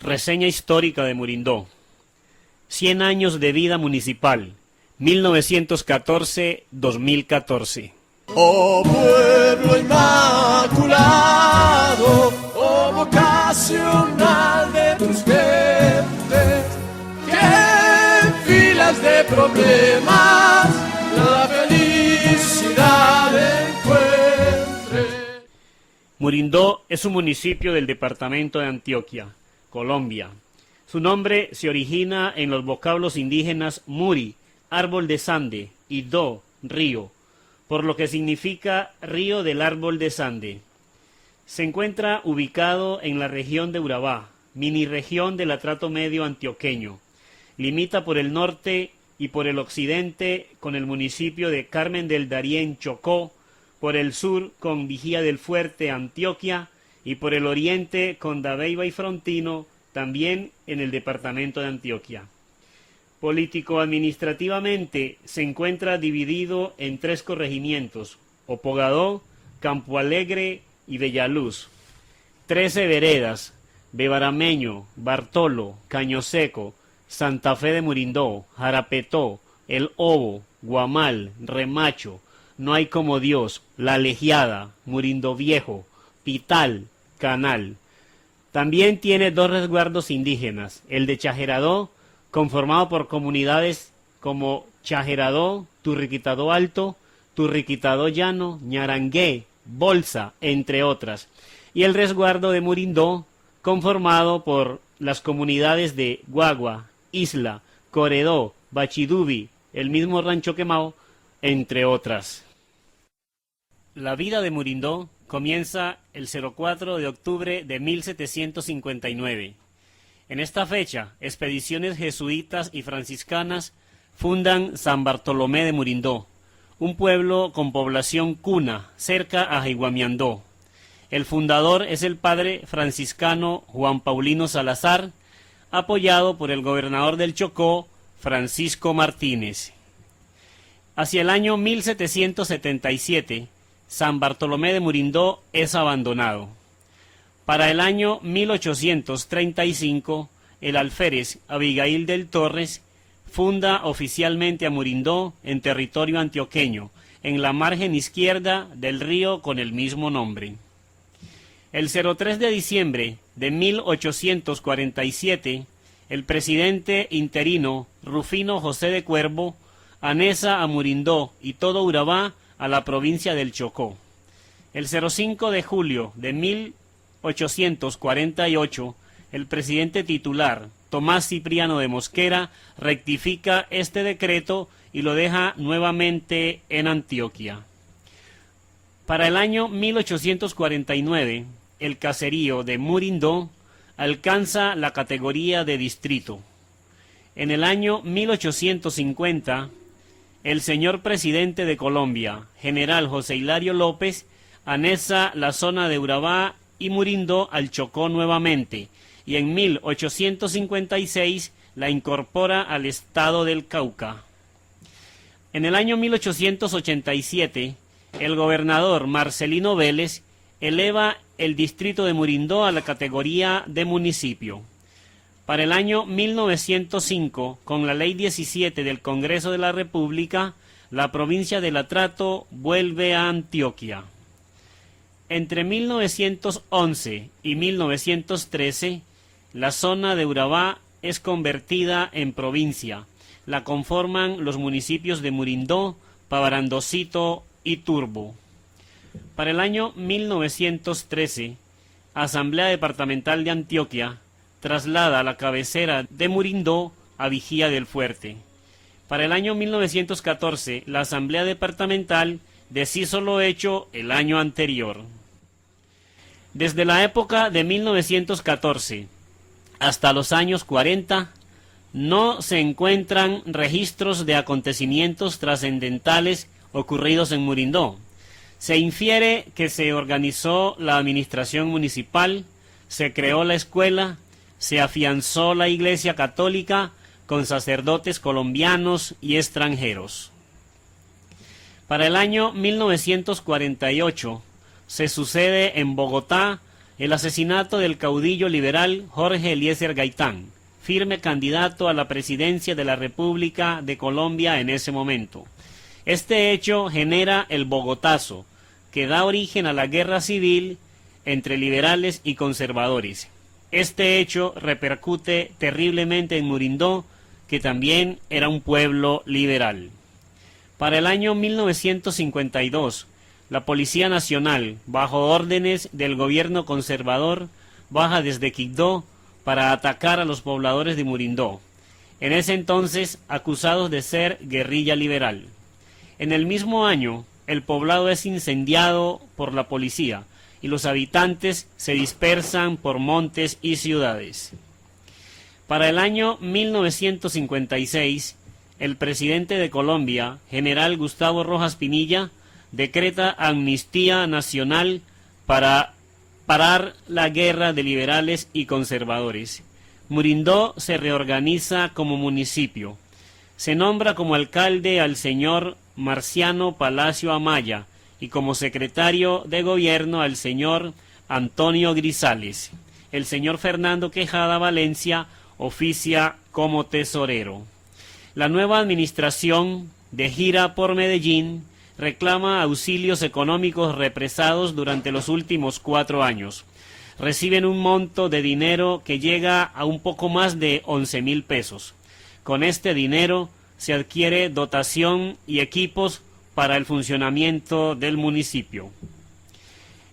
Reseña histórica de Murindó. 100 años de vida municipal, 1914-2014. Oh pueblo inmaculado, oh vocacional de tus gentes, que en filas de problemas la felicidad encuentre. Murindó es un municipio del departamento de Antioquia, Colombia. Su nombre se origina en los vocablos indígenas muri, árbol de sande, y do, río, por lo que significa río del árbol de sande. Se encuentra ubicado en la región de Urabá, mini región del Atrato Medio antioqueño. Limita por el norte y por el occidente con el municipio de Carmen del Darién, Chocó, por el sur con Vigía del Fuerte, Antioquia, y por el oriente con Dabeiba y Frontino, también en el departamento de Antioquia. Político-administrativamente se encuentra dividido en 3 corregimientos: Opogadó, Campo Alegre y Bellaluz. 13 veredas: Bebarameño, Bartolo, Caño Seco, Santa Fe de Murindó, Jarapetó, El Obo, Guamal, Remacho, No hay como Dios, La Legiada, Murindó Viejo, Pital, Canal. También tiene 2 resguardos indígenas: el de Chajeradó, conformado por comunidades como Chajeradó, Turriquitadó Alto, Turriquitadó Llano, Ñarangué, Bolsa, entre otras, y el resguardo de Murindó, conformado por las comunidades de Guagua, Isla, Coredó, Bachidubi, el mismo Rancho Quemao, entre otras. La vida de Murindó comienza el 04 de octubre de 1759. En esta fecha, expediciones jesuitas y franciscanas fundan San Bartolomé de Murindó, un pueblo con población cuna cerca a Jaiguamiandó. El fundador es el padre franciscano Juan Paulino Salazar, apoyado por el gobernador del Chocó, Francisco Martínez. Hacia el año 1777, San Bartolomé de Murindó es abandonado. Para el año 1835, el alférez Abigail del Torres funda oficialmente a Murindó en territorio antioqueño, en la margen izquierda del río con el mismo nombre. El 03 de diciembre de 1847, el presidente interino Rufino José de Cuervo anesa a Murindó y todo Urabá a la provincia del Chocó. El 05 de julio de 1848, el presidente titular, Tomás Cipriano de Mosquera, rectifica este decreto y lo deja nuevamente en Antioquia. Para el año 1849, el caserío de Murindó alcanza la categoría de distrito. En el año 1850, el señor presidente de Colombia, general José Hilario López, anesa la zona de Urabá y Murindó al Chocó nuevamente, y en 1856 la incorpora al estado del Cauca. En el año 1887, el gobernador Marcelino Vélez eleva el distrito de Murindó a la categoría de municipio. Para el año 1905, con la Ley 17 del Congreso de la República, la provincia del Atrato vuelve a Antioquia. Entre 1911 y 1913, la zona de Urabá es convertida en provincia. La conforman los municipios de Murindó, Pavarandocito y Turbo. Para el año 1913, Asamblea Departamental de Antioquia traslada la cabecera de Murindó a Vigía del Fuerte. Para el año 1914, la Asamblea Departamental deshizo lo hecho el año anterior. Desde la época de 1914 hasta los años 40, no se encuentran registros de acontecimientos trascendentales ocurridos en Murindó. Se infiere que se organizó la administración municipal, se creó la escuela, se afianzó la Iglesia Católica con sacerdotes colombianos y extranjeros. Para el año 1948 se sucede en Bogotá el asesinato del caudillo liberal Jorge Eliezer Gaitán, firme candidato a la presidencia de la República de Colombia en ese momento. Este hecho genera el Bogotazo, que da origen a la guerra civil entre liberales y conservadores. Este hecho repercute terriblemente en Murindó, que también era un pueblo liberal. Para el año 1952, la Policía Nacional, bajo órdenes del gobierno conservador, baja desde Quibdó para atacar a los pobladores de Murindó, en ese entonces acusados de ser guerrilla liberal. En el mismo año, el poblado es incendiado por la policía y los habitantes se dispersan por montes y ciudades. Para el año 1956, el presidente de Colombia, general Gustavo Rojas Pinilla, decreta amnistía nacional para parar la guerra de liberales y conservadores. Murindó se reorganiza como municipio. Se nombra como alcalde al señor Marciano Palacio Amaya y como secretario de gobierno al señor Antonio Grisales. El señor Fernando Quejada Valencia oficia como tesorero. La nueva administración, de gira por Medellín, reclama auxilios económicos represados durante los últimos 4 años. Reciben un monto de dinero que llega a un poco más de 11.000 pesos. Con este dinero se adquiere dotación y equipos para el funcionamiento del municipio.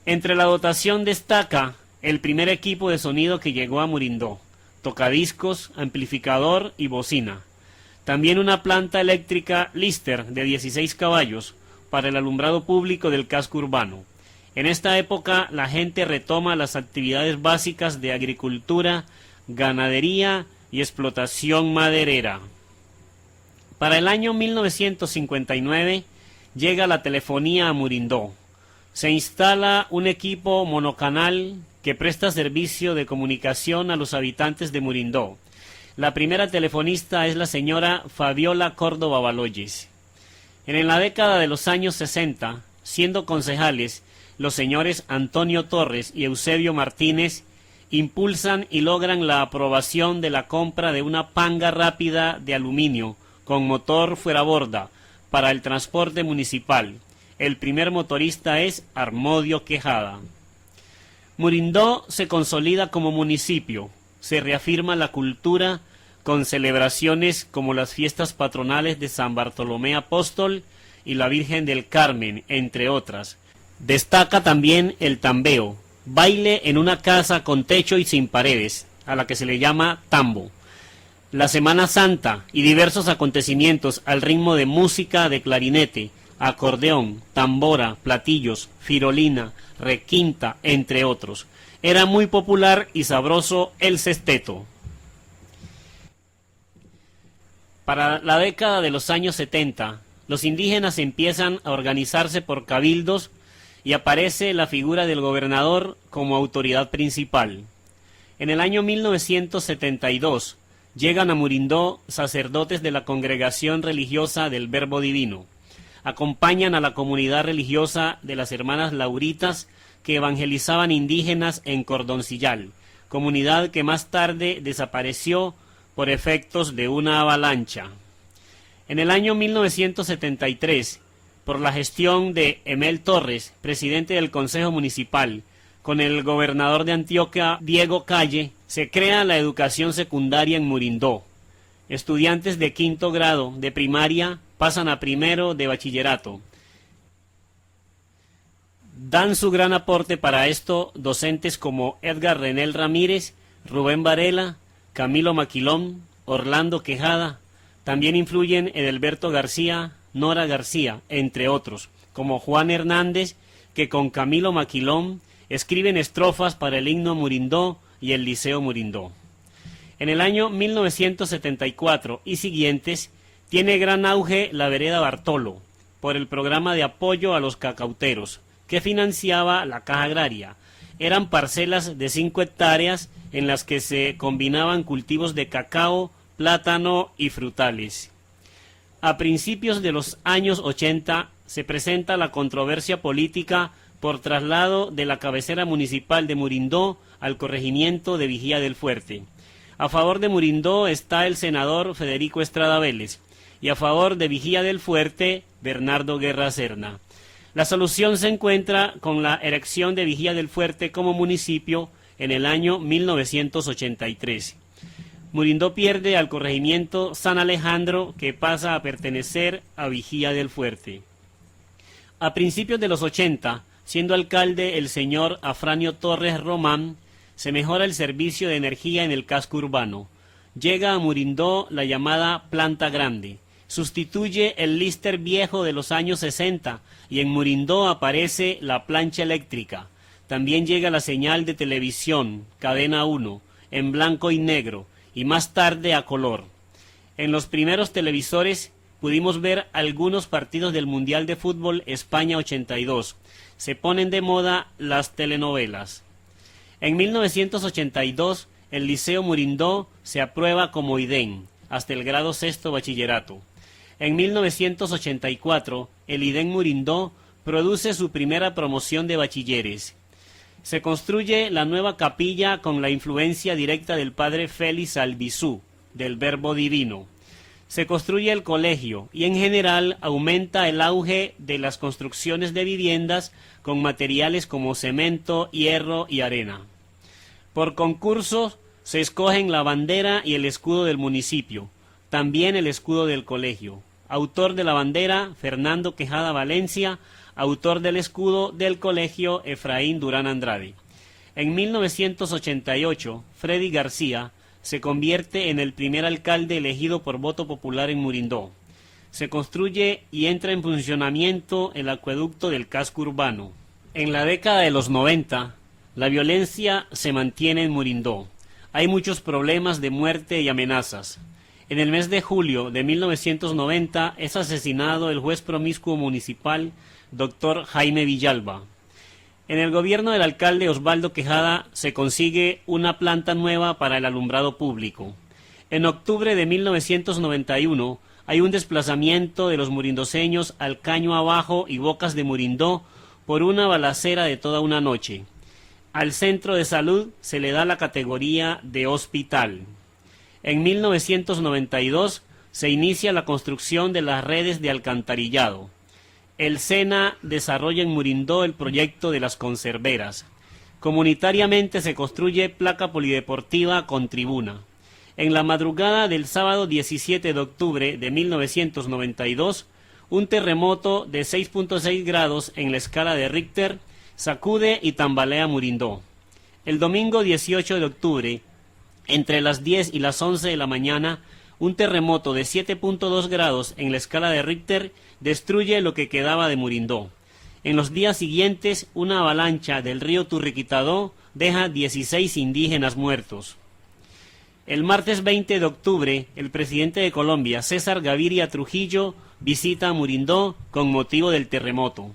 Entre la dotación destaca el primer equipo de sonido que llegó a Murindó: tocadiscos, amplificador y bocina. También una planta eléctrica Lister de 16 caballos para el alumbrado público del casco urbano. En esta época la gente retoma las actividades básicas de agricultura, ganadería y explotación maderera. Para el año 1959 llega la telefonía a Murindó. Se instala un equipo monocanal que presta servicio de comunicación a los habitantes de Murindó. La primera telefonista es la señora Fabiola Córdoba Baloyes. En la década de los años 60, siendo concejales, los señores Antonio Torres y Eusebio Martínez impulsan y logran la aprobación de la compra de una panga rápida de aluminio con motor fueraborda para el transporte municipal. El primer motorista es Armodio Quejada. Murindó se consolida como municipio, se reafirma la cultura con celebraciones como las fiestas patronales de San Bartolomé Apóstol y la Virgen del Carmen, entre otras. Destaca también el tambeo, baile en una casa con techo y sin paredes, a la que se le llama tambo. La Semana Santa y diversos acontecimientos al ritmo de música de clarinete, acordeón, tambora, platillos, firolina, requinta, entre otros. Era muy popular y sabroso el sesteto. Para la década de los años 70, los indígenas empiezan a organizarse por cabildos y aparece la figura del gobernador como autoridad principal. En el año 1972 llegan a Murindó sacerdotes de la Congregación Religiosa del Verbo Divino. Acompañan a la comunidad religiosa de las Hermanas Lauritas que evangelizaban indígenas en Cordoncillal, comunidad que más tarde desapareció por efectos de una avalancha. En el año 1973, por la gestión de Emel Torres, presidente del Consejo Municipal, con el gobernador de Antioquia, Diego Calle, se crea la educación secundaria en Murindó. Estudiantes de 5º grado de primaria pasan a 1º de bachillerato. Dan su gran aporte para esto docentes como Edgar Renel Ramírez, Rubén Varela, Camilo Maquilón, Orlando Quejada. También influyen Edelberto García, Nora García, entre otros, como Juan Hernández, que con Camilo Maquilón escriben estrofas para el himno Murindó y el Liceo Murindó. En el año 1974 y siguientes tiene gran auge la vereda Bartolo, por el programa de apoyo a los cacauteros, que financiaba la Caja Agraria. Eran parcelas de 5 hectáreas en las que se combinaban cultivos de cacao, plátano y frutales. A principios de los años 80 se presenta la controversia política por traslado de la cabecera municipal de Murindó al corregimiento de Vigía del Fuerte. A favor de Murindó está el senador Federico Estrada Vélez y a favor de Vigía del Fuerte, Bernardo Guerra Serna. La solución se encuentra con la erección de Vigía del Fuerte como municipio en el año 1983. Murindó pierde al corregimiento San Alejandro, que pasa a pertenecer a Vigía del Fuerte. A principios de los 80, siendo alcalde el señor Afranio Torres Román, se mejora el servicio de energía en el casco urbano. Llega a Murindó la llamada planta grande. Sustituye el lister viejo de los años 60 y en Murindó aparece la plancha eléctrica. También llega la señal de televisión, Cadena 1, en blanco y negro, y más tarde a color. En los primeros televisores pudimos ver algunos partidos del Mundial de Fútbol España 82. Se ponen de moda las telenovelas. En 1982, el Liceo Murindó se aprueba como IDEN, hasta el grado sexto bachillerato. En 1984, el IDEN Murindó produce su primera promoción de bachilleres. Se construye la nueva capilla con la influencia directa del padre Félix Albizú, del Verbo Divino. Se construye el colegio y en general aumenta el auge de las construcciones de viviendas con materiales como cemento, hierro y arena. Por concurso se escogen la bandera y el escudo del municipio, también el escudo del colegio. Autor de la bandera, Fernando Quejada Valencia, autor del escudo del colegio, Efraín Durán Andrade. En 1988, Freddy García se convierte en el primer alcalde elegido por voto popular en Murindó. Se construye y entra en funcionamiento el acueducto del casco urbano. En la década de los 90, la violencia se mantiene en Murindó. Hay muchos problemas de muerte y amenazas. En el mes de julio de 1990 es asesinado el juez promiscuo municipal, doctor Jaime Villalba. En el gobierno del alcalde Osvaldo Quejada se consigue una planta nueva para el alumbrado público. En octubre de 1991 hay un desplazamiento de los murindoseños al Caño Abajo y Bocas de Murindó por una balacera de toda una noche. Al centro de salud se le da la categoría de hospital. En 1992 se inicia la construcción de las redes de alcantarillado. El SENA desarrolla en Murindó el proyecto de las conserveras. Comunitariamente se construye placa polideportiva con tribuna. En la madrugada del sábado 17 de octubre de 1992, un terremoto de 6.6 grados en la escala de Richter sacude y tambalea Murindó. El domingo 18 de octubre, entre las 10 y las 11 de la mañana, un terremoto de 7.2 grados en la escala de Richter destruye lo que quedaba de Murindó. En los días siguientes, una avalancha del río Turriquitadó deja 16 indígenas muertos. El martes 20 de octubre, el presidente de Colombia, César Gaviria Trujillo, visita Murindó con motivo del terremoto.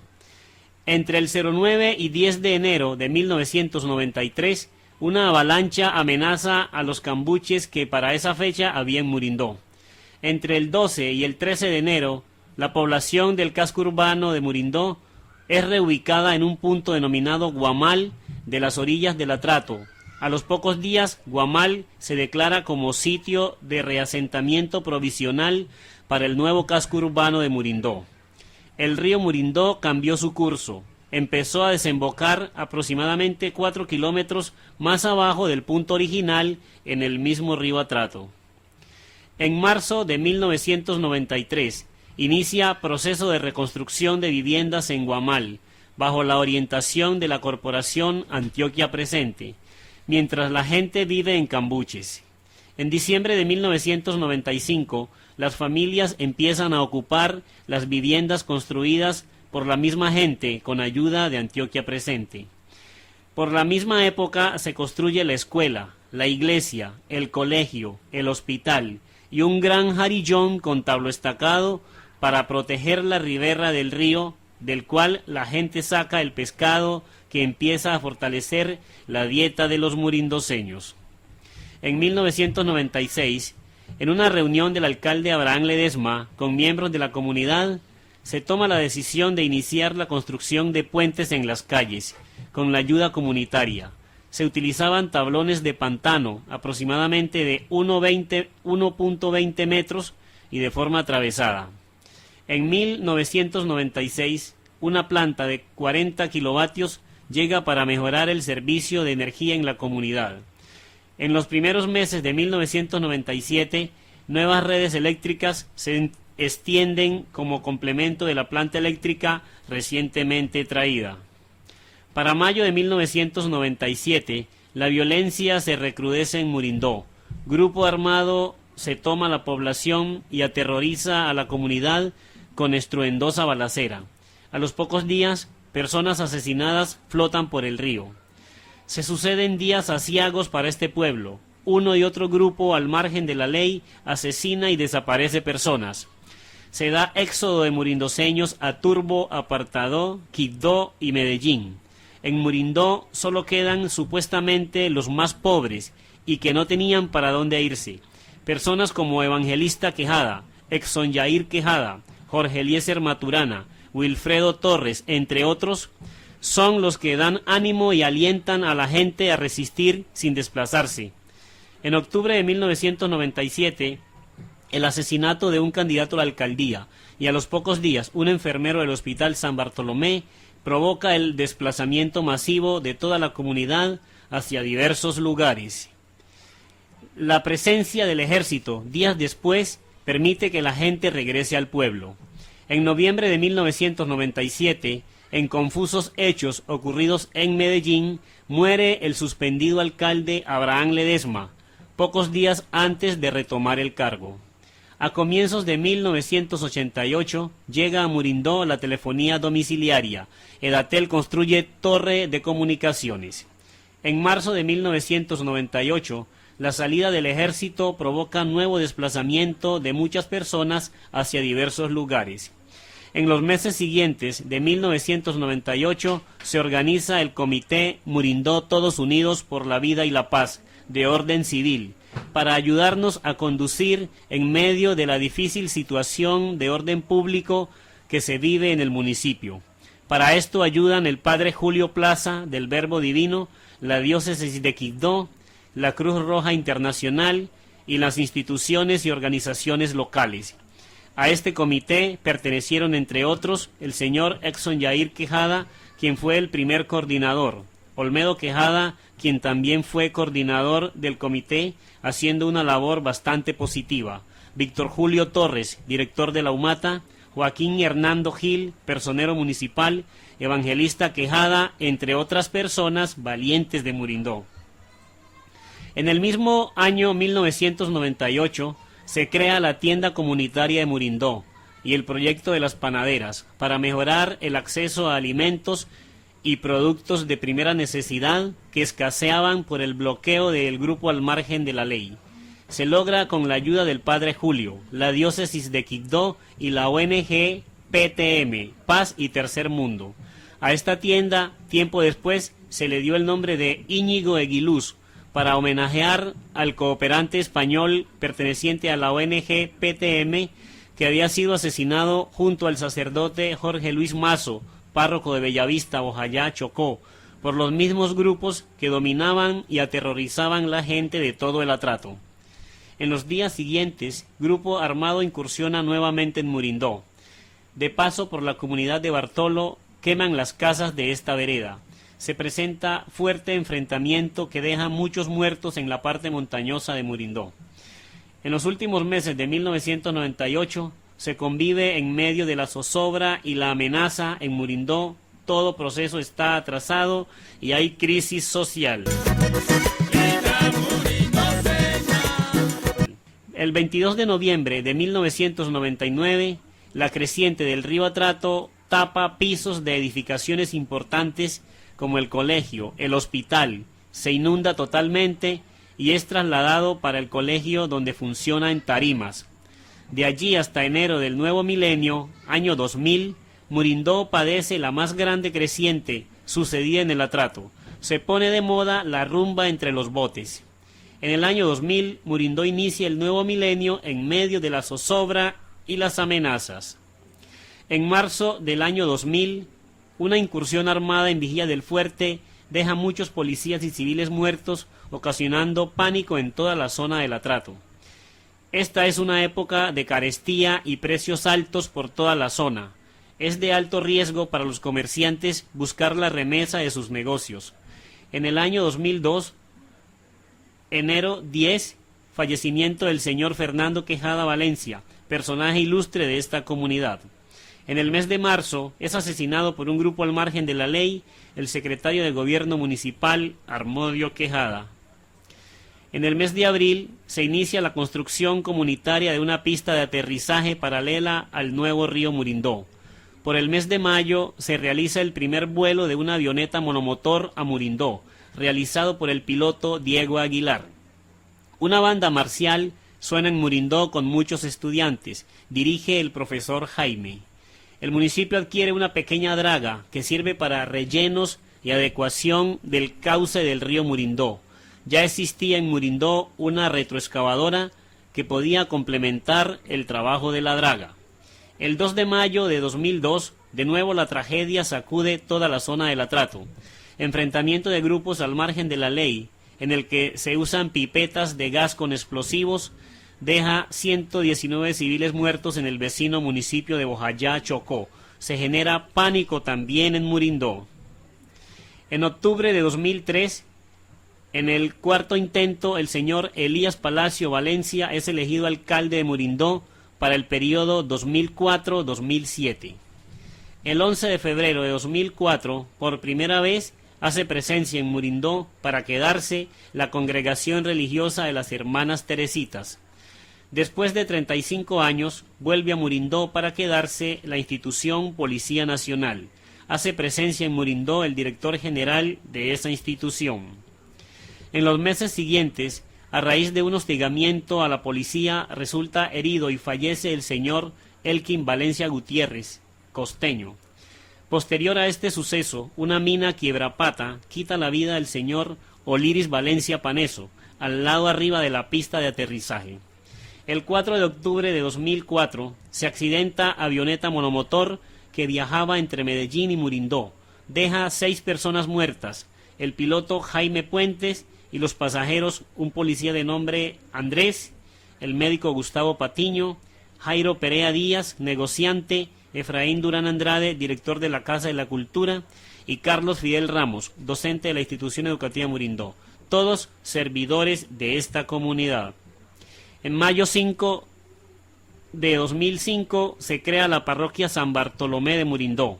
Entre el 09 y 10 de enero de 1993, una avalancha amenaza a los cambuches que para esa fecha había en Murindó. Entre el 12 y el 13 de enero, la población del casco urbano de Murindó es reubicada en un punto denominado Guamal de las orillas del Atrato. A los pocos días, Guamal se declara como sitio de reasentamiento provisional para el nuevo casco urbano de Murindó. El río Murindó cambió su curso. Empezó a desembocar aproximadamente 4 kilómetros más abajo del punto original en el mismo río Atrato. En marzo de 1993 inicia proceso de reconstrucción de viviendas en Guamal, bajo la orientación de la Corporación Antioquia Presente, mientras la gente vive en cambuches. En diciembre de 1995, las familias empiezan a ocupar las viviendas construidas por la misma gente con ayuda de Antioquia Presente. Por la misma época se construye la escuela, la iglesia, el colegio, el hospital y un gran jarillón con tabloestacado para proteger la ribera del río, del cual la gente saca el pescado que empieza a fortalecer la dieta de los murindoseños. En 1996, en una reunión del alcalde Abraham Ledesma con miembros de la comunidad, se toma la decisión de iniciar la construcción de puentes en las calles, con la ayuda comunitaria. Se utilizaban tablones de pantano, aproximadamente de 1.20 metros y de forma atravesada. En 1996, una planta de 40 kilovatios llega para mejorar el servicio de energía en la comunidad. En los primeros meses de 1997, nuevas redes eléctricas se extienden como complemento de la planta eléctrica recientemente traída. Para mayo de 1997, la violencia se recrudece en Murindó. Grupo armado se toma la población y aterroriza a la comunidad con estruendosa balacera. A los pocos días, personas asesinadas flotan por el río. Se suceden días aciagos para este pueblo. Uno y otro grupo, al margen de la ley, asesina y desaparece personas. Se da éxodo de murindoseños a Turbo, Apartadó, Quibdó y Medellín. En Murindó solo quedan supuestamente los más pobres y que no tenían para dónde irse. Personas como Evangelista Quejada, Exxon Yair Quejada, Jorge Eliezer Maturana, Wilfredo Torres, entre otros, son los que dan ánimo y alientan a la gente a resistir sin desplazarse. En octubre de 1997, el asesinato de un candidato a la alcaldía y a los pocos días un enfermero del Hospital San Bartolomé provoca el desplazamiento masivo de toda la comunidad hacia diversos lugares. La presencia del ejército días después permite que la gente regrese al pueblo. En noviembre de 1997, en confusos hechos ocurridos en Medellín, muere el suspendido alcalde Abraham Ledesma, pocos días antes de retomar el cargo. A comienzos de 1988 llega a Murindó la telefonía domiciliaria. Edatel construye torre de comunicaciones. En marzo de 1998, la salida del ejército provoca nuevo desplazamiento de muchas personas hacia diversos lugares. En los meses siguientes de 1998 se organiza el Comité Murindó Todos Unidos por la Vida y la Paz, de orden civil, para ayudarnos a conducir en medio de la difícil situación de orden público que se vive en el municipio. Para esto ayudan el padre Julio Plaza del Verbo Divino, la diócesis de Quibdó, la Cruz Roja Internacional y las instituciones y organizaciones locales. A este comité pertenecieron, entre otros, el señor Exxon Yair Quejada, quien fue el primer coordinador, Olmedo Quejada, quien también fue coordinador del comité, haciendo una labor bastante positiva, Víctor Julio Torres, director de la UMATA, Joaquín Hernando Gil, personero municipal, Evangelista Quejada, entre otras personas valientes de Murindó. En el mismo año 1998, se crea la tienda comunitaria de Murindó y el proyecto de las panaderas para mejorar el acceso a alimentos y productos de primera necesidad que escaseaban por el bloqueo del grupo al margen de la ley. Se logra con la ayuda del padre Julio, la diócesis de Quibdó y la ONG PTM, Paz y Tercer Mundo. A esta tienda, tiempo después, se le dio el nombre de Íñigo Eguiluz, para homenajear al cooperante español perteneciente a la ONG PTM que había sido asesinado junto al sacerdote Jorge Luis Mazo, párroco de Bellavista, Bojayá, Chocó, por los mismos grupos que dominaban y aterrorizaban la gente de todo el atrato. En los días siguientes, grupo armado incursiona nuevamente en Murindó. De paso por la comunidad de Bartolo, queman las casas de esta vereda. Se presenta fuerte enfrentamiento que deja muchos muertos en la parte montañosa de Murindó. En los últimos meses de 1998 se convive en medio de la zozobra y la amenaza en Murindó. Todo proceso está atrasado y hay crisis social. El 22 de noviembre de 1999, la creciente del río Atrato tapa pisos de edificaciones importantes como el colegio, el hospital, se inunda totalmente y es trasladado para el colegio donde funciona en tarimas. De allí hasta enero del nuevo milenio, año 2000, Murindó padece la más grande creciente sucedida en el Atrato. Se pone de moda la rumba entre los botes. En el año 2000, Murindó inicia el nuevo milenio en medio de la zozobra y las amenazas. En marzo del año 2000, una incursión armada en Vigía del Fuerte deja a muchos policías y civiles muertos, ocasionando pánico en toda la zona del Atrato. Esta es una época de carestía y precios altos por toda la zona. Es de alto riesgo para los comerciantes buscar la remesa de sus negocios. En el año 2002, enero 10, fallecimiento del señor Fernando Quejada Valencia, personaje ilustre de esta comunidad. En el mes de marzo es asesinado por un grupo al margen de la ley el secretario de Gobierno Municipal, Armodio Quejada. En el mes de abril se inicia la construcción comunitaria de una pista de aterrizaje paralela al nuevo río Murindó. Por el mes de mayo se realiza el primer vuelo de una avioneta monomotor a Murindó, realizado por el piloto Diego Aguilar. Una banda marcial suena en Murindó con muchos estudiantes, dirige el profesor Jaime. El municipio adquiere una pequeña draga que sirve para rellenos y adecuación del cauce del río Murindó. Ya existía en Murindó una retroexcavadora que podía complementar el trabajo de la draga. El 2 de mayo de 2002, de nuevo la tragedia sacude toda la zona del Atrato. Enfrentamiento de grupos al margen de la ley, en el que se usan pipetas de gas con explosivos, deja 119 civiles muertos en el vecino municipio de Bojayá, Chocó. Se genera pánico también en Murindó. En octubre de 2003, en el cuarto intento, el señor Elías Palacio Valencia es elegido alcalde de Murindó para el periodo 2004-2007. El 11 de febrero de 2004, por primera vez, hace presencia en Murindó para quedarse la congregación religiosa de las Hermanas Teresitas. Después de 35 años, vuelve a Murindó para quedarse la institución Policía Nacional. Hace presencia en Murindó el director general de esa institución. En los meses siguientes, a raíz de un hostigamiento a la policía, resulta herido y fallece el señor Elkin Valencia Gutiérrez, costeño. Posterior a este suceso, una mina quiebrapata quita la vida del señor Oliris Valencia Paneso, al lado arriba de la pista de aterrizaje. El 4 de octubre de 2004 se accidenta avioneta monomotor que viajaba entre Medellín y Murindó. Deja 6 personas muertas, el piloto Jaime Puentes y los pasajeros un policía de nombre Andrés, el médico Gustavo Patiño, Jairo Perea Díaz, negociante, Efraín Durán Andrade, director de la Casa de la Cultura, y Carlos Fidel Ramos, docente de la institución educativa Murindó, todos servidores de esta comunidad. En mayo 5 de 2005 se crea la parroquia San Bartolomé de Murindó.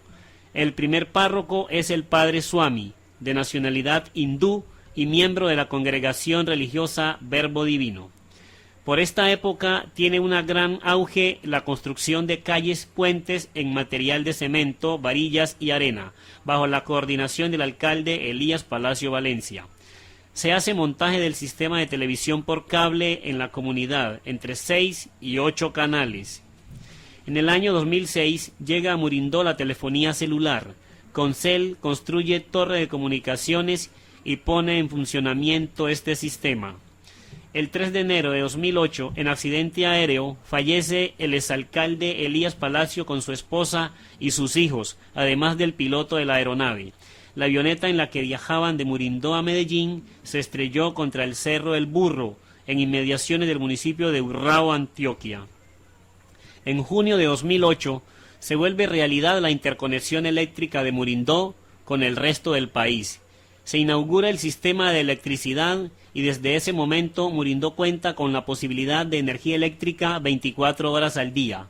El primer párroco es el padre Swami, de nacionalidad hindú y miembro de la congregación religiosa Verbo Divino. Por esta época tiene un gran auge la construcción de calles puentes en material de cemento, varillas y arena, bajo la coordinación del alcalde Elías Palacio Valencia. Se hace montaje del sistema de televisión por cable en la comunidad, entre 6 y 8 canales. En el año 2006 llega a Murindó la telefonía celular. Concel construye torre de comunicaciones y pone en funcionamiento este sistema. El 3 de enero de 2008, en accidente aéreo, fallece el exalcalde Elías Palacio con su esposa y sus hijos, además del piloto de la aeronave. La avioneta en la que viajaban de Murindó a Medellín se estrelló contra el Cerro del Burro, en inmediaciones del municipio de Urrao, Antioquia. En junio de 2008, se vuelve realidad la interconexión eléctrica de Murindó con el resto del país. Se inaugura el sistema de electricidad y desde ese momento Murindó cuenta con la posibilidad de energía eléctrica 24 horas al día.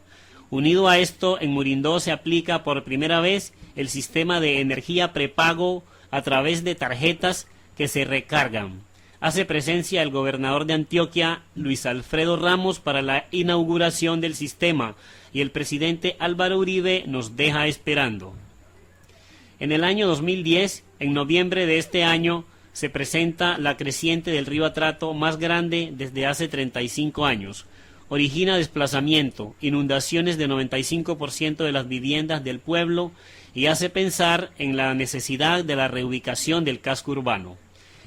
Unido a esto, en Murindó se aplica por primera vez el sistema de energía prepago a través de tarjetas que se recargan. Hace presencia el gobernador de Antioquia, Luis Alfredo Ramos, para la inauguración del sistema, y el presidente Álvaro Uribe nos deja esperando. En el año 2010, en noviembre de este año, se presenta la creciente del río Atrato más grande desde hace 35 años. Origina desplazamiento, inundaciones de 95% de las viviendas del pueblo y hace pensar en la necesidad de la reubicación del casco urbano.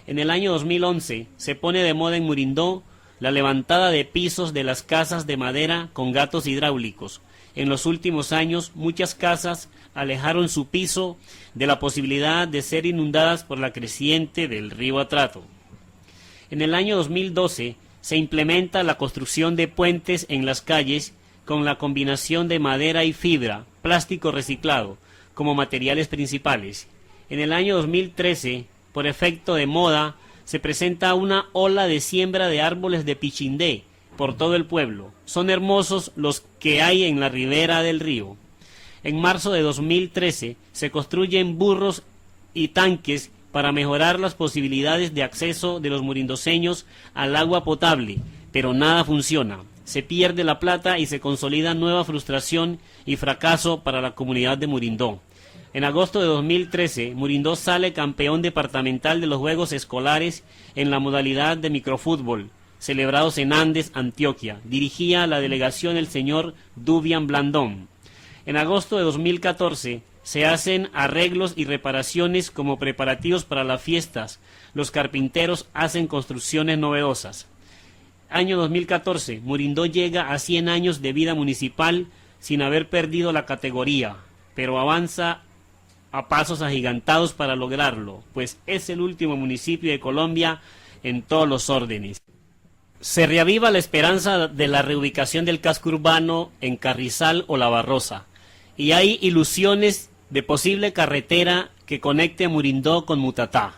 En el año 2011 se pone de moda en Murindó la levantada de pisos de las casas de madera con gatos hidráulicos. en los últimos años muchas casas alejaron su piso de la posibilidad de ser inundadas por la creciente del río Atrato. En el año 2012 se implementa la construcción de puentes en las calles con la combinación de madera y fibra, plástico reciclado, como materiales principales. En el año 2013, por efecto de moda, se presenta una ola de siembra de árboles de pichindé por todo el pueblo. Son hermosos los que hay en la ribera del río. En marzo de 2013 se construyen burros y tanques para mejorar las posibilidades de acceso de los murindoseños al agua potable, pero nada funciona. Se pierde la plata y se consolida nueva frustración y fracaso para la comunidad de Murindó. En agosto de 2013, Murindó sale campeón departamental de los Juegos Escolares en la modalidad de microfútbol, celebrados en Andes, Antioquia. Dirigía la delegación el señor Dubian Blandón. En agosto de 2014 se hacen arreglos y reparaciones como preparativos para las fiestas. Los carpinteros hacen construcciones novedosas. Año 2014, Murindó llega a 100 años de vida municipal sin haber perdido la categoría, pero avanza a pasos agigantados para lograrlo, pues es el último municipio de Colombia en todos los órdenes. Se reaviva la esperanza de la reubicación del casco urbano en Carrizal o La Barrosa, y hay ilusiones de posible carretera que conecte Murindó con Mutatá.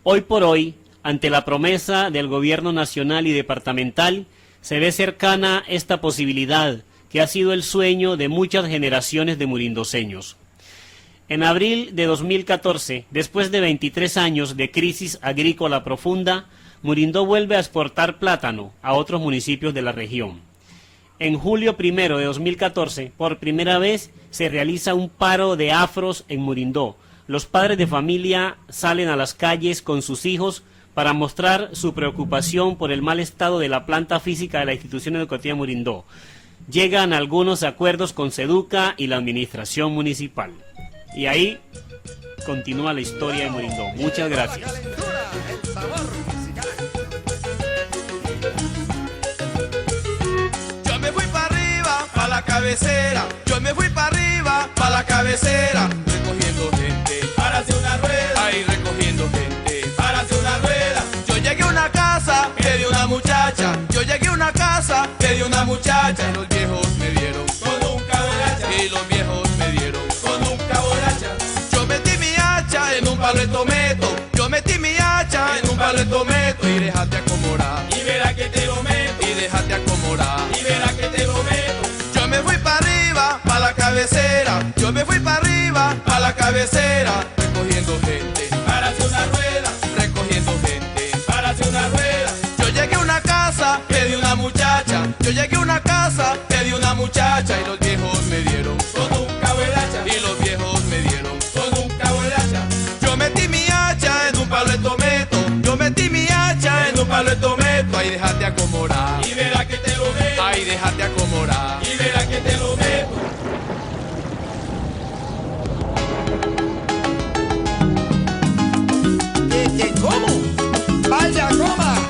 Hoy por hoy, ante la promesa del gobierno nacional y departamental, se ve cercana esta posibilidad, que ha sido el sueño de muchas generaciones de murindoseños. En abril de 2014, después de 23 años de crisis agrícola profunda, Murindó vuelve a exportar plátano a otros municipios de la región. En julio 1 de 2014, por primera vez, se realiza un paro de afros en Murindó. Los padres de familia salen a las calles con sus hijos para mostrar su preocupación por el mal estado de la planta física de la institución educativa Murindó. Llegan algunos acuerdos con Seduca y la administración municipal. Y ahí continúa la historia de Murindó. Muchas gracias. Yo me fui para arriba, para la cabecera. Yo me fui para arriba, para la cabecera. Recogiendo gente para hacer una rueda. Ahí recogiendo gente para hacer una rueda. Yo llegué a una casa que de una muchacha. Yo llegué a una casa que de una muchacha. Y los viejos me dieron con un cabo de hacha. Y los viejos me dieron con un cabo de hacha. Yo metí mi hacha en un palo de tometo. Yo metí mi hacha en un palo de tometo. Y déjate acomodar. Y verá que te lo meto. Y déjate acomodar. Y verá que te lo meto. Yo me fui para arriba, para la cabecera. Yo me fui para arriba, para la cabecera. Recogiendo gente para hacer una rueda. Recogiendo gente para hacer una rueda. Yo llegué a una casa que de una muchacha. Yo llegué a una casa que de una muchacha. Y los viejos me dieron con un cabo de hacha. Y los viejos me dieron con un cabo de hacha. Yo metí mi hacha en un palo de tometo. Yo metí mi hacha en un palo de tometo. Ahí déjate acomodar. Y verá que te lo meto. Ahí déjate acomodar. Y verá que te lo meto. ¿Cómo? Vaya, coma.